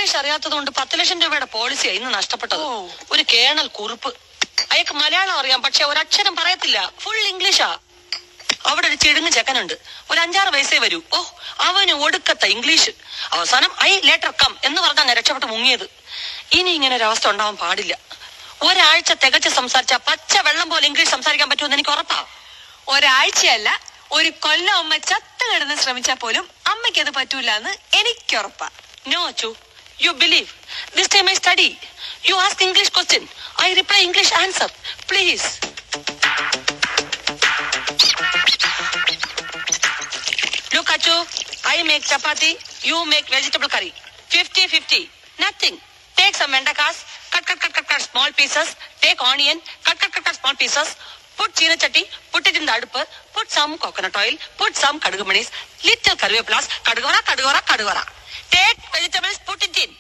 English അറിയാത്തതുകൊണ്ട് 10 ലക്ഷം രൂപയുടെ പോളിസിയായി ഇന്ന് നഷ്ടപ്പെട്ടത്. ഒരു കേണൽ കുറിപ്പ്. അയാൾക്ക് മലയാളം അറിയാം, പക്ഷെ ഒരക്ഷരം പറയത്തില്ല. ഫുൾ ഇംഗ്ലീഷാ. അവിടെ ഒരു ചിടുങ്ങ് ചെക്കനുണ്ട്, ഒരു 5-6 വയസ്സേ വരൂ. അവന് ഒടുക്കത്ത ഇംഗ്ലീഷ്. അവസാനം ഐ ലേറ്റർ കം എന്ന് പറഞ്ഞാൽ രക്ഷപ്പെട്ട് മുങ്ങിയത്. ഇനി ഇങ്ങനെ ഒരവസ്ഥ ഉണ്ടാവാൻ പാടില്ല. ഒരാഴ്ച തികച്ച് സംസാരിച്ച പച്ച വെള്ളം പോലെ ഇംഗ്ലീഷ് സംസാരിക്കാൻ പറ്റുമെന്ന് എനിക്ക് ഉറപ്പാ. ഒരാഴ്ചയല്ല, ഒരു കൊല്ലം അമ്മ ചത്ത് കിടന്ന് ശ്രമിച്ചാൽ പോലും അമ്മയ്ക്ക് അത് പറ്റൂല എന്ന് എനിക്ക് ഉറപ്പാ. No Achu, you believe. This time I study. You ask English question, I reply English answer. Please. Look Achu, I make chapati, you make vegetable curry. 50-50. Nothing. Take some vendakas, cut small pieces. Take onion, cut small pieces. Put china chatti, put it in the adupu. Put some coconut oil, put some kadugumanis, little karvepulas, kadugara. Take vegetables, put it in.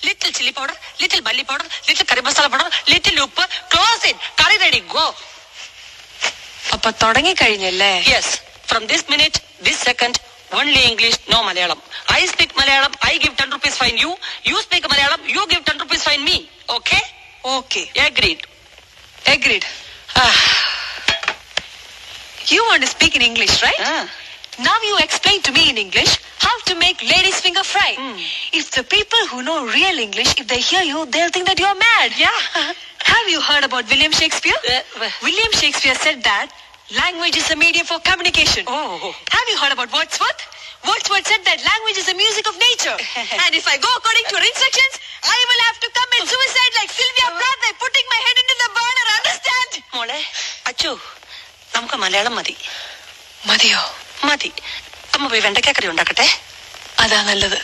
Little chili powder, little bully powder, little curry masala powder, little uppu. Close it. Curry ready. Go. അപ്പൊ തുടങ്ങി കഴിഞ്ഞല്ലേ? Yes. From this minute, this second, only English, no Malayalam. I speak Malayalam, I give 10 rupees fine you. You speak Malayalam, you give 10 rupees fine me. Okay? Okay. Agreed. You want to speak in English, right? Now you explain to me in English how to make ladies finger fry. If the people who know real English, if they hear you, they'll think that you're mad. Yeah. Have you heard about William Shakespeare? William Shakespeare said that language is a medium for communication. Have you heard about Wordsworth? Wordsworth said that language is the music of nature. And if I go according to your instructions, I will have to commit suicide like Sylvia Plath by putting my head into the burner. Understand? മോളെ, അച്ചു, നമുക്ക് മലയാളം മതി. മതിയോ? മതി. അമ്മ പോയി വെണ്ടയ്ക്കക്കറി ഉണ്ടാക്കട്ടെ. അതാ നല്ലത്.